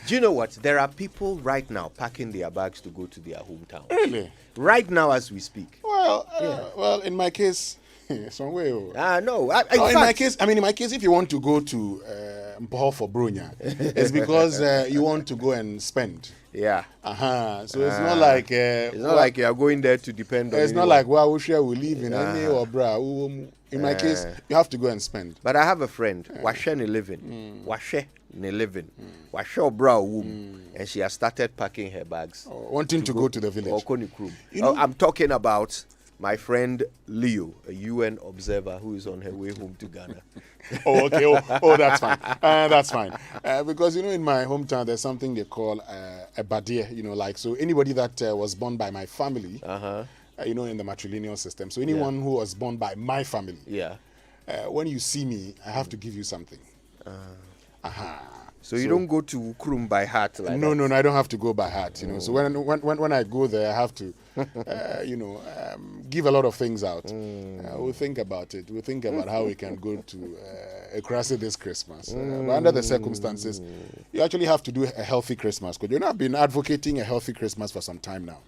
Do you know what? There are people right now packing their bags to go to their hometown. Really? Right now as we speak. Well, in my case, somewhere. No. In my case, if you want to go to Mpoho for Brunya, it's because you want to go and spend. Yeah. So it's not like it's not like you are going there to depend on. It's not like we live in any or bra. In my case, you have to go and spend. But I have a friend, Washe ne living. Washe ne living. Washe bra womb. And she has started packing her bags. Wanting to go to the village. I'm talking about my friend Leo, a UN observer who is on her way home to Ghana. Okay. That's fine. That's fine. Because, in my hometown, there's something they call a badia, so anybody that was born by my family, in the matrilineal system. So anyone who was born by my family, when you see me, I have to give you something. So you don't go to Ukurum by heart like No, I don't have to go by heart, So when I go there, I have to, give a lot of things out. We'll think about it. We'll think about how we can go to Ekurase this Christmas. But under the circumstances, you actually have to do a healthy Christmas. Because I've been advocating a healthy Christmas for some time now.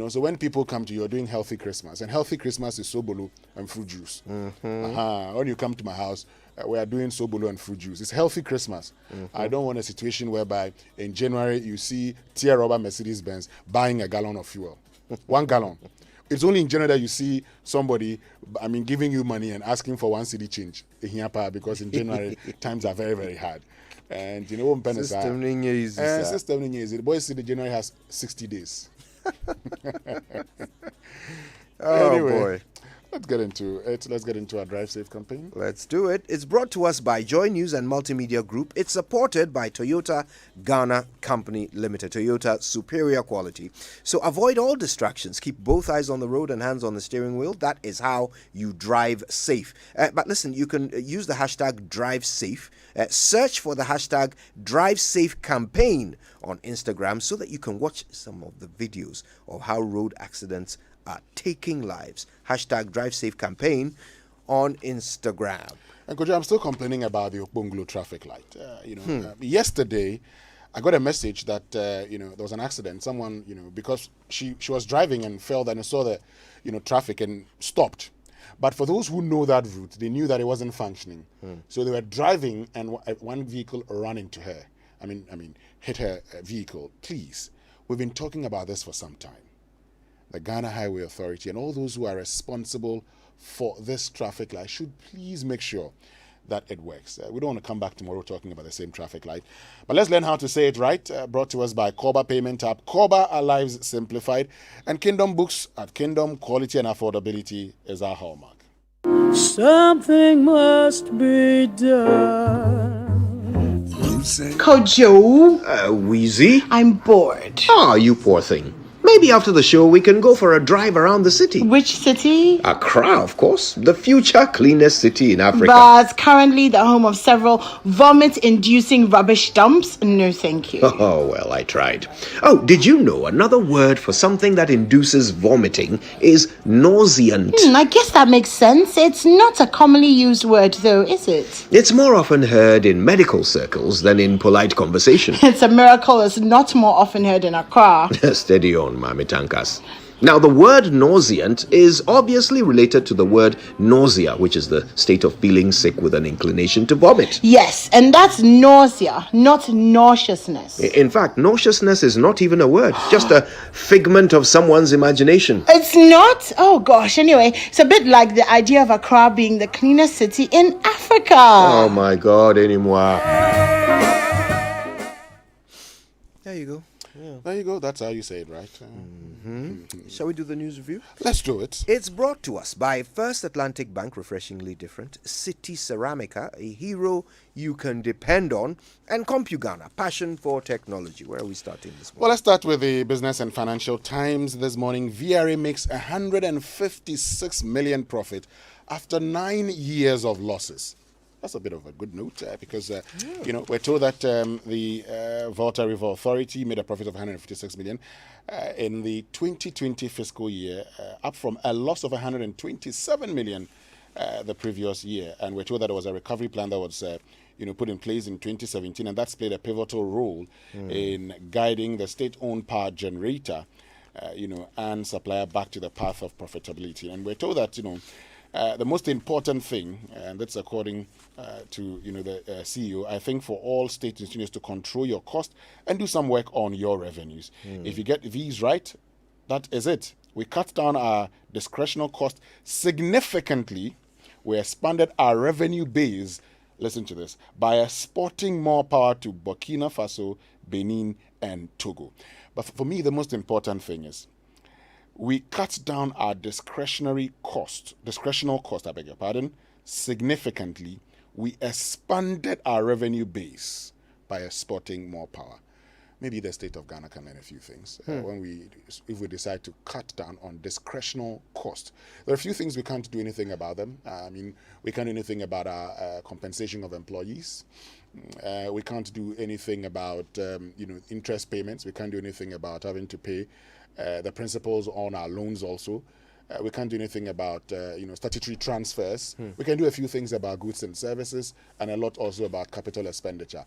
So when people come to you, you're doing healthy Christmas. And healthy Christmas is sobolo and fruit juice. When you come to my house, we are doing sobolo and fruit juice. It's healthy Christmas. I don't want a situation whereby in January you see Tia Robert Mercedes-Benz buying a gallon of fuel. 1 gallon. It's only in January that you see somebody, giving you money and asking for 1 cedi change. Because in January, times are very, very hard. And system is the boys see the January has 60 days. Boy. Let's get into it. Let's get into our Drive Safe campaign. Let's do it. It's brought to us by Joy News and Multimedia Group. It's supported by Toyota Ghana Company Limited. Toyota, superior quality. So avoid all distractions. Keep both eyes on the road and hands on the steering wheel. That is how you drive safe. But listen, you can use the hashtag Drive Safe. Search for the hashtag Drive Safe campaign on Instagram so that you can watch some of the videos of how road accidents are taking lives. Hashtag Drive Safe campaign on Instagram. And Kojo, I'm still complaining about the Okbonglo traffic light. Yesterday, I got a message that there was an accident. Someone, because she was driving and fell and saw the traffic and stopped. But for those who know that route, they knew that it wasn't functioning. So they were driving and one vehicle ran into her. Hit her vehicle. Please, we've been talking about this for some time. The Ghana Highway Authority and all those who are responsible for this traffic light should please make sure that it works. We don't want to come back tomorrow talking about the same traffic light. But let's learn how to say it right. Brought to us by Korba Payment App. Korba, our lives simplified. And Kingdom Books. At Kingdom, quality and affordability is our hallmark. Something must be done. You say? Kojo. Wheezy? I'm bored. Ah, you poor thing. Maybe after the show, we can go for a drive around the city. Which city? Accra, of course. The future cleanest city in Africa. But currently the home of several vomit-inducing rubbish dumps. No, thank you. Oh, well, I tried. Oh, did you know another word for something that induces vomiting is nauseant? I guess that makes sense. It's not a commonly used word, though, is it? It's more often heard in medical circles than in polite conversation. It's a miracle it's not more often heard in Accra. Steady on, Mami Tankas. Now, the word nauseant is obviously related to the word nausea, which is the state of feeling sick with an inclination to vomit. Yes, and that's nausea, not nauseousness. In fact, nauseousness is not even a word, just a figment of someone's imagination. It's not? Oh gosh, anyway, it's a bit like the idea of Accra being the cleanest city in Africa. Oh my God, anymore. There you go. Yeah. There you go. That's how you say it, right? Shall we do the news review? Let's do it. It's brought to us by First Atlantic Bank, refreshingly different, City Ceramica, a hero you can depend on, and CompuGhana, passion for technology. Where are we starting this Well, morning? let's start with the Business and Financial Times this morning. VRA makes 156 million profit after 9 years of losses. That's a bit of a good note because, we're told that the Volta River Authority made a profit of 156 million in the 2020 fiscal year, up from a loss of 127 million the previous year. And we're told that there was a recovery plan that was put in place in 2017, and that's played a pivotal role in guiding the state-owned power generator, and supplier back to the path of profitability. And we're told that, the most important thing, and that's according to the CEO, I think for all state institutions to control your cost and do some work on your revenues. If you get these right, that is it. We cut down our discretional cost significantly. We expanded our revenue base, listen to this, by exporting more power to Burkina Faso, Benin, and Togo. But for me, the most important thing is we cut down our discretional cost, significantly. We expanded our revenue base by exporting more power. Maybe the state of Ghana can learn a few things if we decide to cut down on discretional cost. There are a few things we can't do anything about them. We can't do anything about our compensation of employees. We can't do anything about interest payments. We can't do anything about having to pay the principals on our loans also. We can't do anything about statutory transfers. We can do a few things about goods and services, and a lot also about capital expenditure.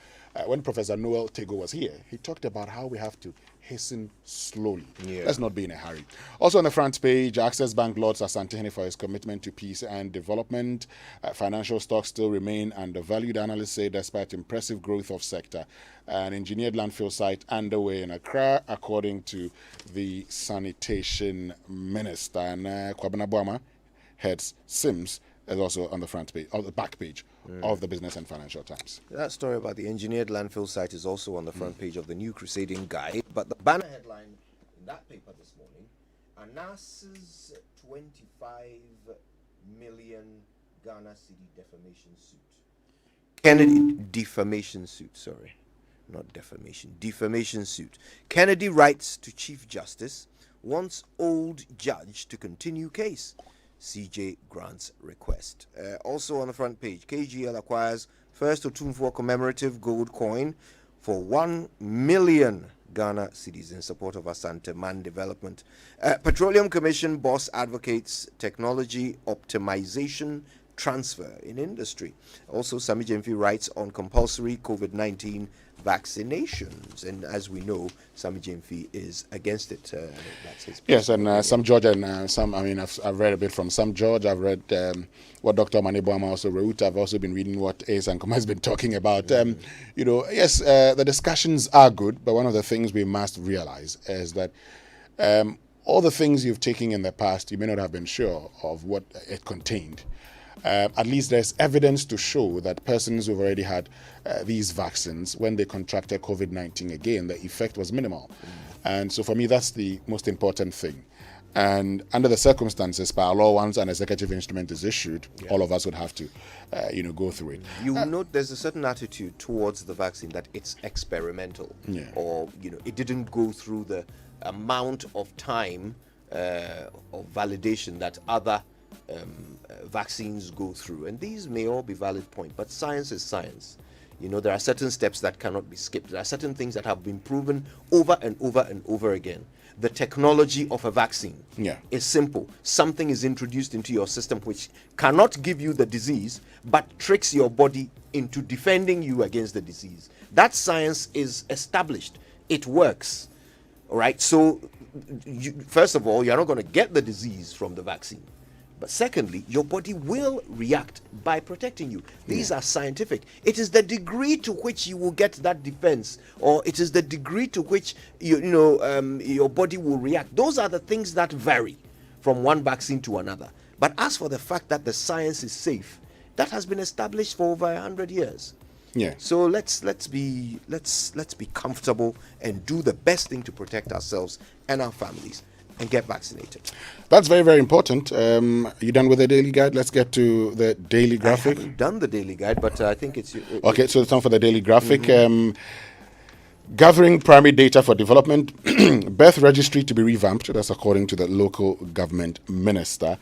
When Professor Noel Tego was here, he talked about how we have to hasten slowly. Let's not be in a hurry. Also on the front page, Access Bank lauds Asante for his commitment to peace and development. Financial stocks still remain undervalued, analysts say, despite impressive growth of sector. An engineered landfill site underway in Accra, according to the sanitation minister. And Kwabena Boama heads Sims is also on the front page, or the back page of the Business and Financial Times. That story about the engineered landfill site is also on the front page of the New Crusading Guide. But the banner headline in that paper this morning, Anas's 25 million Ghana cedi defamation suit. Kennedy defamation suit, sorry. Not defamation, defamation suit. Kennedy writes to Chief Justice, wants old judge to continue case. CJ grants request. Also on the front page, KGL acquires first Otumfuo commemorative gold coin for 1 million Ghana cedis in support of Asante Man development. Petroleum Commission boss advocates technology optimization transfer in industry. Also, Sami Jemfi writes on compulsory COVID-19 vaccinations, and as we know, Sami Jemfi is against it. That's his yes, and some George and some. I mean, I've read a bit from some George. I've read what Dr. Maneboama also wrote. I've also been reading what Ace and Kuma has been talking about. Yes, the discussions are good, but one of the things we must realize is that all the things you've taken in the past, you may not have been sure of what it contained. At least there's evidence to show that persons who've already had these vaccines, when they contracted COVID-19 again, the effect was minimal. And so for me, that's the most important thing. And under the circumstances, by law, once an executive instrument is issued, all of us would have to, go through it. You note there's a certain attitude towards the vaccine that it's experimental, or it didn't go through the amount of time of validation that other vaccines go through, and these may all be valid points, but science is science. There are certain steps that cannot be skipped. There are certain things that have been proven over and over and over again. The technology of a vaccine is simple. Something is introduced into your system which cannot give you the disease, but tricks your body into defending you against the disease. That science is established. It works. All right. So, first of all, you're not going to get the disease from the vaccine. But secondly, your body will react by protecting you. These are scientific. It is the degree to which you will get that defense, or it is the degree to which your body will react. Those are the things that vary from one vaccine to another. But as for the fact that the science is safe, that has been established for over 100 years. Yeah. So let's be comfortable and do the best thing to protect ourselves and our families and get vaccinated. That's very, very important. You done with the daily guide? Let's get to the daily I graphic. haven't done the daily guide, but I think it's Okay, so it's time for the daily graphic. Gathering primary data for development, birth registry to be revamped. That's according to the local government minister.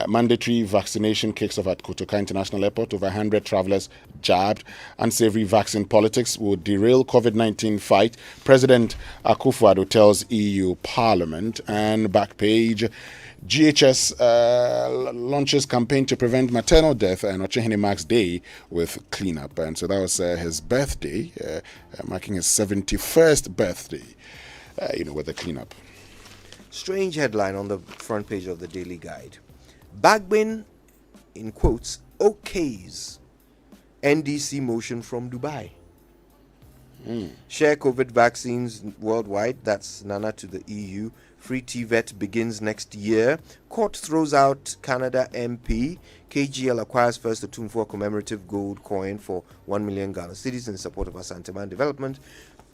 Mandatory vaccination kicks off at Kotoka International Airport. Over 100 travelers jabbed. Unsavory vaccine politics will derail COVID-19 fight. President Akufo-Addo tells EU Parliament. And back page, GHS launches campaign to prevent maternal death and Ochehene marks day with cleanup. And so that was his birthday, marking his 71st birthday, with the cleanup. strange headline on the front page of the Daily Guide. Bagbin, in quotes, okays NDC motion from Dubai. Share COVID vaccines worldwide. That's Nana to the EU. Free TVET begins next year. Court throws out Canada MP. KGL acquires first Otumfuo commemorative gold coin for 1 million Ghana cedis in support of Asanteman development.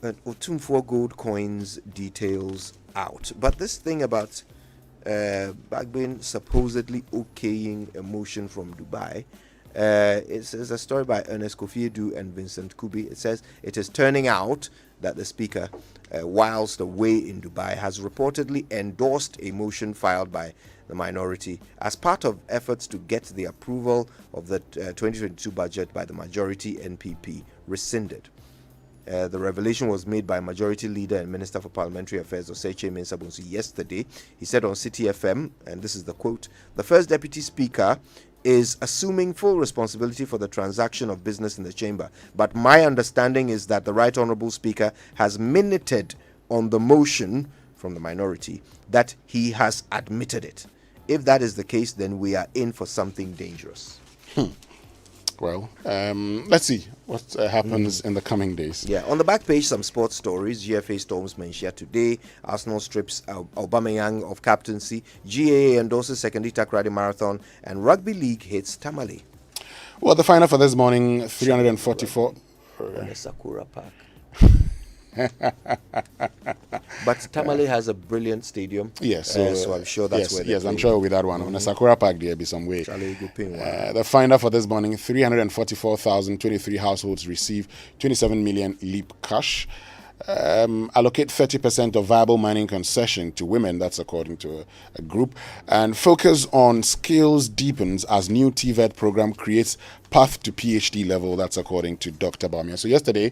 And Otumfuo gold coins details out. But this thing about Bagbin supposedly okaying a motion from Dubai. It's a story by Ernest Kofi-Edu and Vincent Kubi. It says it is turning out that the speaker, whilst away in Dubai, has reportedly endorsed a motion filed by the minority as part of efforts to get the approval of the 2022 budget by the majority NPP rescinded. The revelation was made by Majority Leader and Minister for Parliamentary Affairs Oseche Mensah-Bonsu yesterday. He said on City FM, and this is the quote, "The first Deputy Speaker is assuming full responsibility for the transaction of business in the chamber. But my understanding is that the Right Honourable Speaker has minuted on the motion from the minority that he has admitted it. If that is the case, then we are in for something dangerous." Well, let's see what happens in the coming days. Yeah, on the back page, some sports stories. GFA storms Menchia today. Arsenal strips Aubameyang of captaincy. GAA endorses secondary Takrady Marathon. And Rugby League hits Tamale. Well, the final for this morning, 344. On the Sakura Park. But Tamale has a brilliant stadium. Yes, so I'm sure that's where. Yes, I'm sure it'll be that one. On the Sakura Park, there'll be some way. The finder for this morning: 344,023 households receive 27 million LEAP cash. Allocate 30% of viable mining concession to women. That's according to a group. And focus on skills deepens as new TVET program creates path to PhD level. That's according to Dr. Bamia. So yesterday,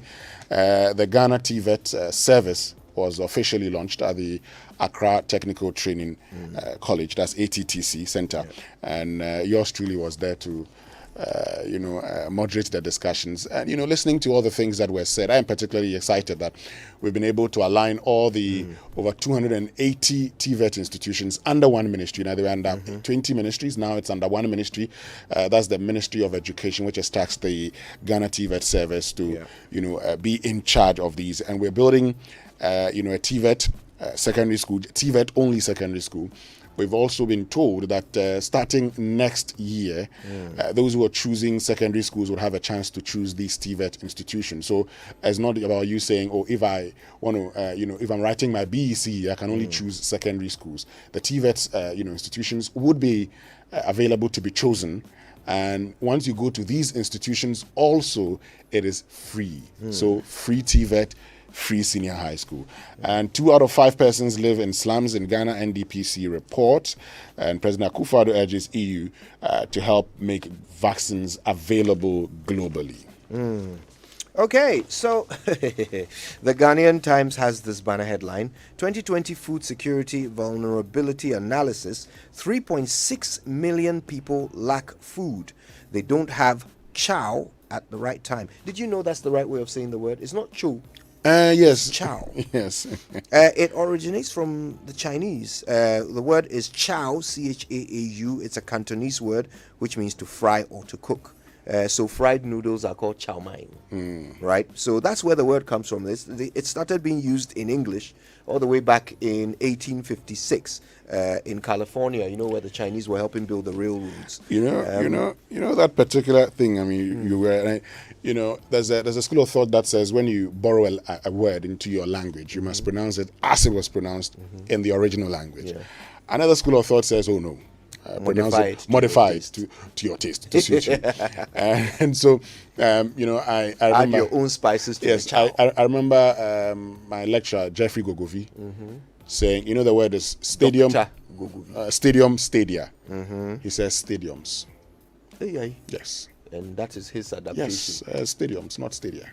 the Ghana TVET service was officially launched at the Accra Technical Training College. That's ATTC Center. Yeah. And yours truly was there to moderate the discussions and, listening to all the things that were said. I am particularly excited that we've been able to align all the over 280 TVET institutions under one ministry. Now they were under 20 ministries. Now it's under one ministry. That's the Ministry of Education, which has tasked the Ghana TVET service to, be in charge of these. And we're building, a TVET secondary school, TVET only secondary school. We've also been told that starting next year, those who are choosing secondary schools will have a chance to choose these TVET institutions. So it's not about you saying, oh, if I want to, if I'm writing my BEC, I can only choose secondary schools. The TVET, institutions would be available to be chosen. And once you go to these institutions, also it is free. So free TVET, free senior high school. And 2 out of 5 persons live in slums in Ghana, NDPC report. And President Akufo-Addo urges EU to help make vaccines available globally. Okay, so the Ghanaian Times has this banner headline: 2020 Food Security Vulnerability Analysis. 3.6 million people lack food. They don't have chow at the right time. Did you know that's the right way of saying the word? It's not chou. Yes. Chow. Yes. It originates from the Chinese. The word is chow, C-H-A-A-U. It's a Cantonese word which means to fry or to cook. So fried noodles are called chow mein, right? So that's where the word comes from. It started being used in English all the way back in 1856 in California. You know, where the Chinese were helping build the railroads. You know that particular thing. I mean, you were, there's a school of thought that says when you borrow a word into your language, you must pronounce it as it was pronounced in the original language. Yeah. Another school of thought says, oh no, modify it to your taste, to suit you. And so, I remember, add your own spices to yes, I remember my lecturer, Jeffrey Gogovi, saying, the word is stadium, stadia. He says stadiums. Hey. Yes. And that is his adaptation. Yes, stadiums, not stadia.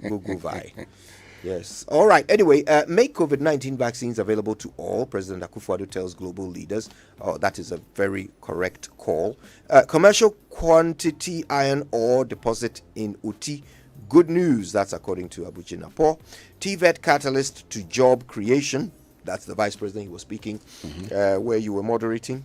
Gogovai. Yes. All right. Anyway, make COVID-19 vaccines available to all. President Akufo-Addo tells global leaders. Oh, that is a very correct call. Commercial quantity iron ore deposit in Uti. Good news. That's according to Abuchi Napo. TVET catalyst to job creation. That's the vice president. He was speaking where you were moderating.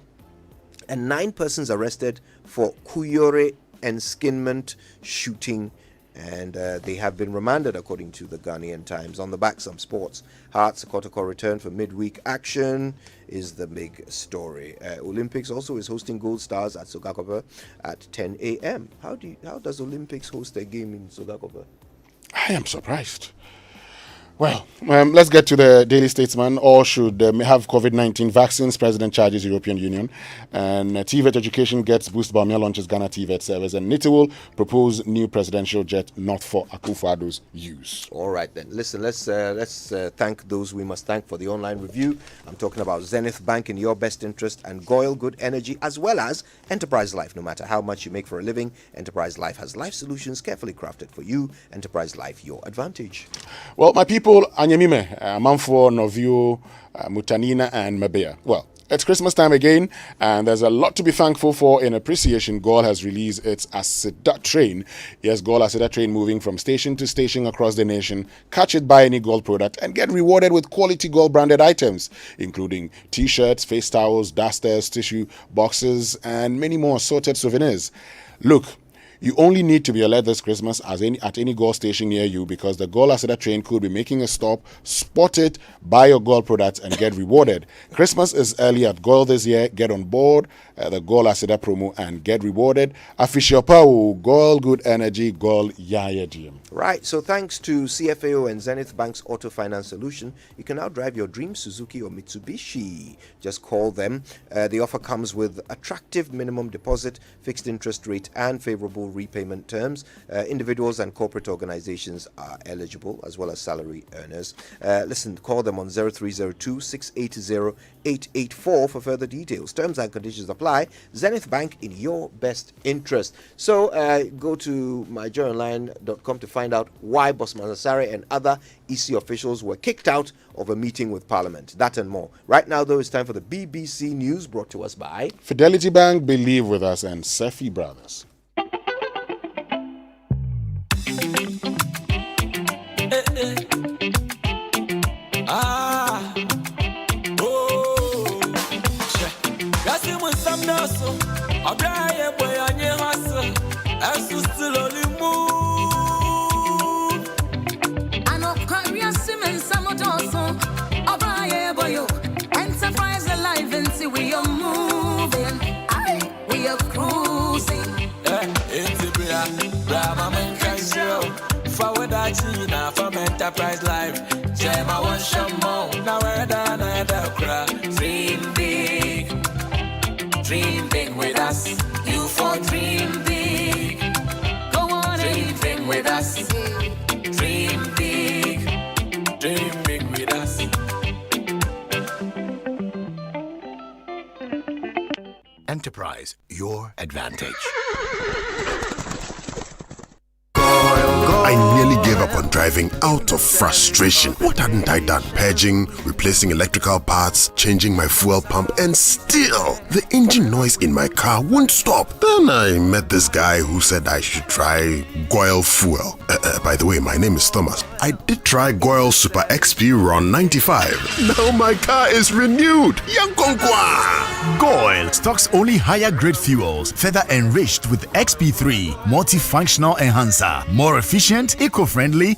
And 9 persons arrested for Kuyore enskinment shooting. And they have been remanded, according to the Ghanaian Times. On the back, some sports. Hearts Kotoko return for midweek action is the big story. Olympics also is hosting Gold Stars at Sogakope at 10 a.m. How does Olympics host a game in Sogakope? I am surprised. Well, let's get to the Daily Statesman. All should have COVID-19 vaccines. President charges European Union. And TVET education gets boost. Bamia launches Ghana TVET service. And NITI will propose new presidential jet not for Akufo-Addo's use. All right, then. Listen, let's thank those we must thank for the online review. I'm talking about Zenith Bank in your best interest and Goyle Good Energy, as well as Enterprise Life. No matter how much you make for a living, Enterprise Life has life solutions carefully crafted for you. Enterprise Life, your advantage. Well, my people, Anyamime, Manfo, Novio, Mutanina, and Mabea. Well, it's Christmas time again, and there's a lot to be thankful for. In appreciation, Gol has released its Asida train. Yes, Gol Asida train moving from station to station across the nation. Catch it, buy any Gol product, and get rewarded with quality Gol branded items, including t-shirts, face towels, dusters, tissue boxes, and many more assorted souvenirs. Look, you only need to be alert this Christmas at any Gol station near you, because the Gol Asida train could be making a stop. Spot it, buy your Gol products, and get rewarded. Christmas is early at Gol this year. Get on board the Gol Asida promo and get rewarded. Official Pau, Gol Good Energy, Gol Yaya GM. Right, so thanks to CFAO and Zenith Bank's Auto Finance Solution, you can now drive your dream Suzuki or Mitsubishi. Just call them. The offer comes with attractive minimum deposit, fixed interest rate, and favorable repayment terms. Individuals and corporate organizations are eligible, as well as salary earners. Listen, call them on 0302 680 884 for further details. Terms and conditions apply. Zenith Bank in your best interest. So go to myjoyonline.com to find out why Bosman Asare and other EC officials were kicked out of a meeting with Parliament. That and more. Right now, though, it's time for the BBC News, brought to us by Fidelity Bank, Believe With Us, and Sefi Brothers. Enterprise alive and see we are moving. We are cruising. It's a brava man can show. Forward China from Enterprise Life. Jema one shamo. Now we're done at the crowd. Dream big with us. You for dream big. Go on, dream with us. Dream big with us. Enterprise, your advantage. I nearly gave up on driving out of frustration. What hadn't I done? Purging, replacing electrical parts, changing my fuel pump, and still the engine noise in my car won't stop. Then I met this guy who said I should try Goyle Fuel. By the way, my name is Thomas. I did try Goyle Super XP Run 95. Now my car is renewed. Yankonkwa! Goyle stocks only higher grade fuels, further enriched with XP3, multifunctional enhancer, more efficient, eco-friendly,